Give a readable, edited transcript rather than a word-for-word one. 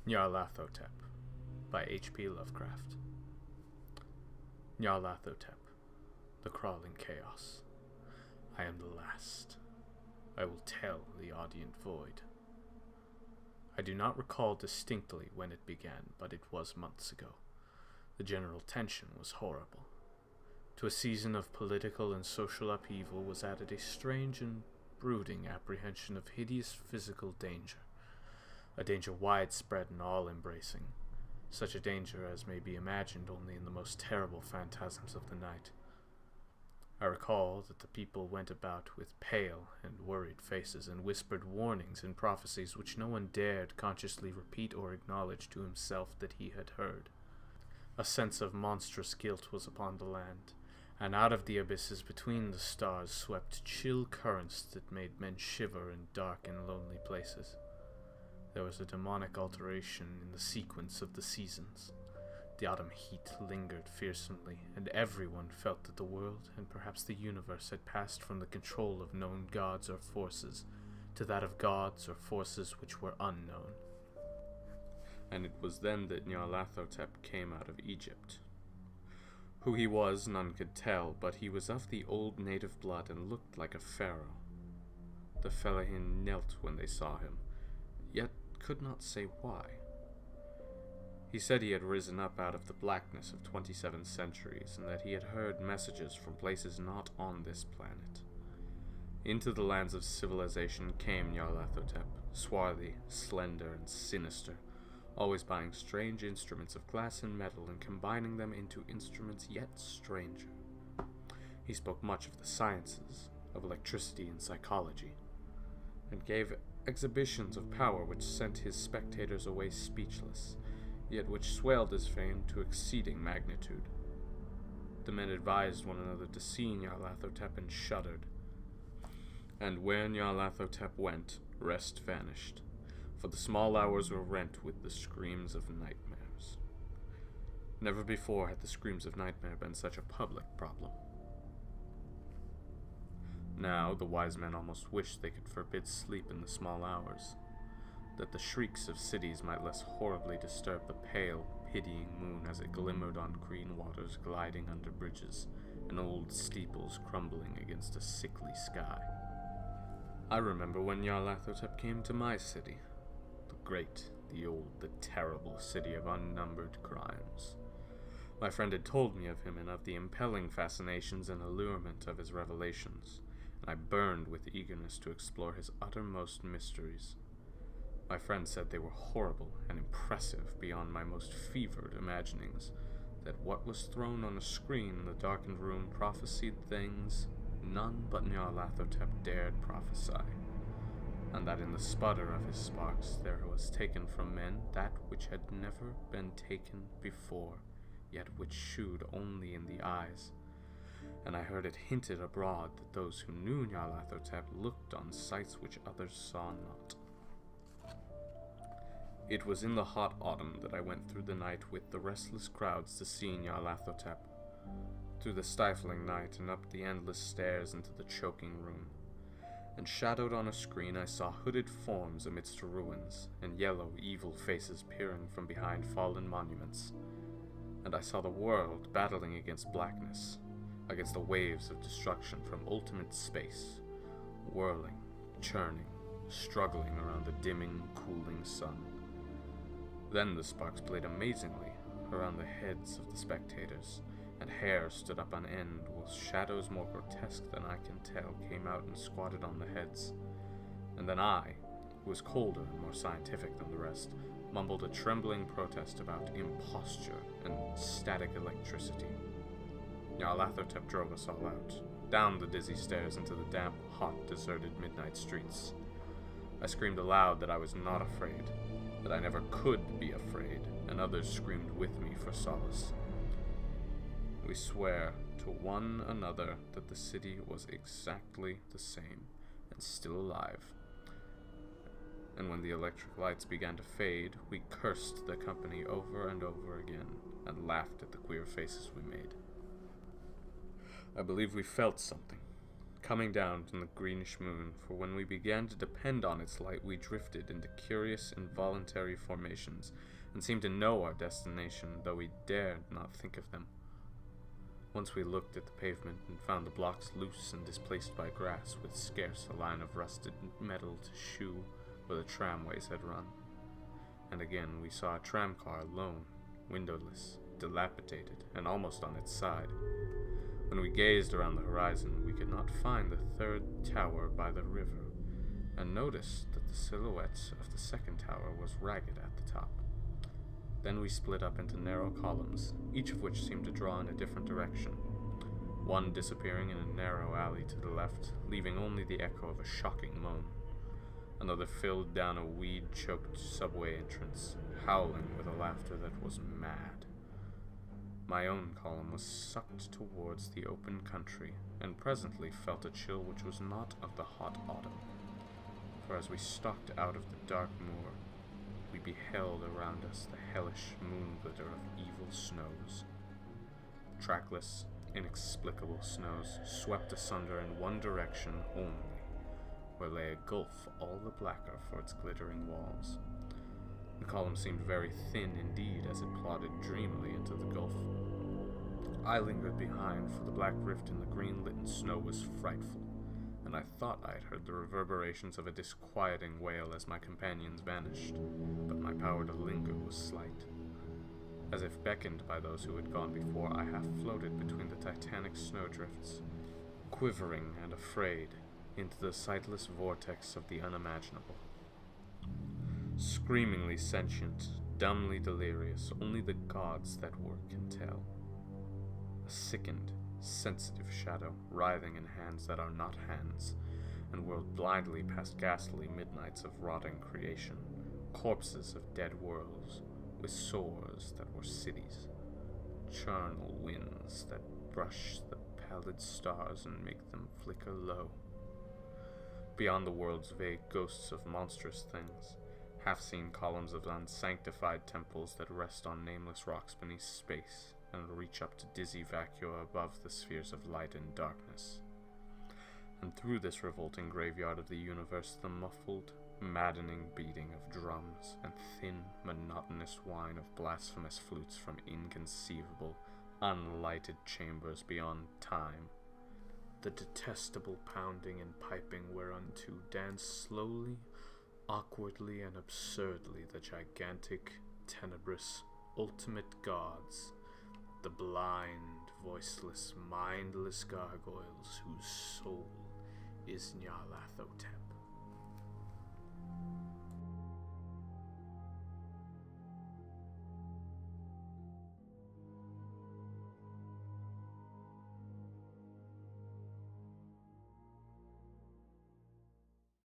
Nyarlathotep by H.P. Lovecraft. Nyarlathotep, the crawling chaos. I am the last. I will tell the audient void. I do not recall distinctly when it began, but it was months ago. The general tension was horrible. To a season of political and social upheaval was added a strange and brooding apprehension of hideous physical danger, a danger widespread and all-embracing, such a danger as may be imagined only in the most terrible phantasms of the night. I recall that the people went about with pale and worried faces and whispered warnings and prophecies which no one dared consciously repeat or acknowledge to himself that he had heard. A sense of monstrous guilt was upon the land, and out of the abysses between the stars swept chill currents that made men shiver in dark and lonely places. There was a demonic alteration in the sequence of the seasons. The autumn heat lingered fearsomely, and everyone felt that the world, and perhaps the universe, had passed from the control of known gods or forces to that of gods or forces which were unknown. And it was then that Nyarlathotep came out of Egypt. Who he was, none could tell, but he was of the old native blood and looked like a pharaoh. The Fellahin knelt when they saw him, yet could not say why. He said he had risen up out of the blackness of 27 centuries, and that he had heard messages from places not on this planet. Into the lands of civilization came Nyarlathotep, swarthy, slender, and sinister, always buying strange instruments of glass and metal and combining them into instruments yet stranger. He spoke much of the sciences, of electricity and psychology, and gave exhibitions of power which sent his spectators away speechless, yet which swelled his fame to exceeding magnitude. The men advised one another to see Nyarlathotep and shuddered. And where Nyarlathotep went, rest vanished, for the small hours were rent with the screams of nightmares. Never before had the screams of nightmare been such a public problem. Now the wise men almost wished they could forbid sleep in the small hours, that the shrieks of cities might less horribly disturb the pale, pitying moon as it glimmered on green waters gliding under bridges and old steeples crumbling against a sickly sky. I remember when Nyarlathotep came to my city, the great, the old, the terrible city of unnumbered crimes. My friend had told me of him and of the impelling fascinations and allurement of his revelations, and I burned with eagerness to explore his uttermost mysteries. My friend said they were horrible and impressive beyond my most fevered imaginings, that what was thrown on a screen in the darkened room prophesied things none but Nyarlathotep dared prophesy, and that in the sputter of his sparks there was taken from men that which had never been taken before, yet which shewed only in the eyes, and I heard it hinted abroad that those who knew Nyarlathotep looked on sights which others saw not. It was in the hot autumn that I went through the night with the restless crowds to see Nyarlathotep, through the stifling night and up the endless stairs into the choking room, and shadowed on a screen I saw hooded forms amidst ruins, and yellow, evil faces peering from behind fallen monuments, and I saw the world battling against blackness, against the waves of destruction from ultimate space, whirling, churning, struggling around the dimming, cooling sun. Then the sparks played amazingly around the heads of the spectators, and hair stood up on end, while shadows more grotesque than I can tell came out and squatted on the heads. And then I, who was colder and more scientific than the rest, mumbled a trembling protest about imposture and static electricity. Nyarlathotep drove us all out, down the dizzy stairs into the damp, hot, deserted midnight streets. I screamed aloud that I was not afraid, that I never could be afraid, and others screamed with me for solace. We swear to one another that the city was exactly the same, and still alive. And when the electric lights began to fade, we cursed the company over and over again, and laughed at the queer faces we made. I believe we felt something, coming down from the greenish moon, for when we began to depend on its light we drifted into curious involuntary formations, and seemed to know our destination, though we dared not think of them. Once we looked at the pavement and found the blocks loose and displaced by grass, with scarce a line of rusted metal to shew where the tramways had run. And again we saw a tramcar alone, windowless, dilapidated, and almost on its side. When we gazed around the horizon, we could not find the third tower by the river, and noticed that the silhouette of the second tower was ragged at the top. Then we split up into narrow columns, each of which seemed to draw in a different direction, one disappearing in a narrow alley to the left, leaving only the echo of a shocking moan. Another filled down a weed-choked subway entrance, howling with a laughter that was mad. My own column was sucked towards the open country, and presently felt a chill which was not of the hot autumn. For as we stalked out of the dark moor, we beheld around us the hellish moon glitter of evil snows. Trackless, inexplicable snows swept asunder in one direction only, where lay a gulf all the blacker for its glittering walls. The column seemed very thin indeed as it plodded dreamily into the gulf. I lingered behind, for the black rift in the green-lit snow was frightful, and I thought I had heard the reverberations of a disquieting wail as my companions vanished, but my power to linger was slight. As if beckoned by those who had gone before, I half floated between the titanic snowdrifts, quivering and afraid, into the sightless vortex of the unimaginable. Screamingly sentient, dumbly delirious, only the gods that work can tell. A sickened, sensitive shadow, writhing in hands that are not hands, and whirled blindly past ghastly midnights of rotting creation, corpses of dead worlds, with sores that were cities, charnel winds that brush the pallid stars and make them flicker low. Beyond the world's vague ghosts of monstrous things, half-seen columns of unsanctified temples that rest on nameless rocks beneath space, and reach up to dizzy vacua above the spheres of light and darkness. And through this revolting graveyard of the universe, the muffled, maddening beating of drums and thin, monotonous whine of blasphemous flutes from inconceivable, unlighted chambers beyond time. The detestable pounding and piping whereunto dance slowly, awkwardly, and absurdly the gigantic, tenebrous, ultimate gods, the blind, voiceless, mindless gargoyles whose soul is Nyarlathotep.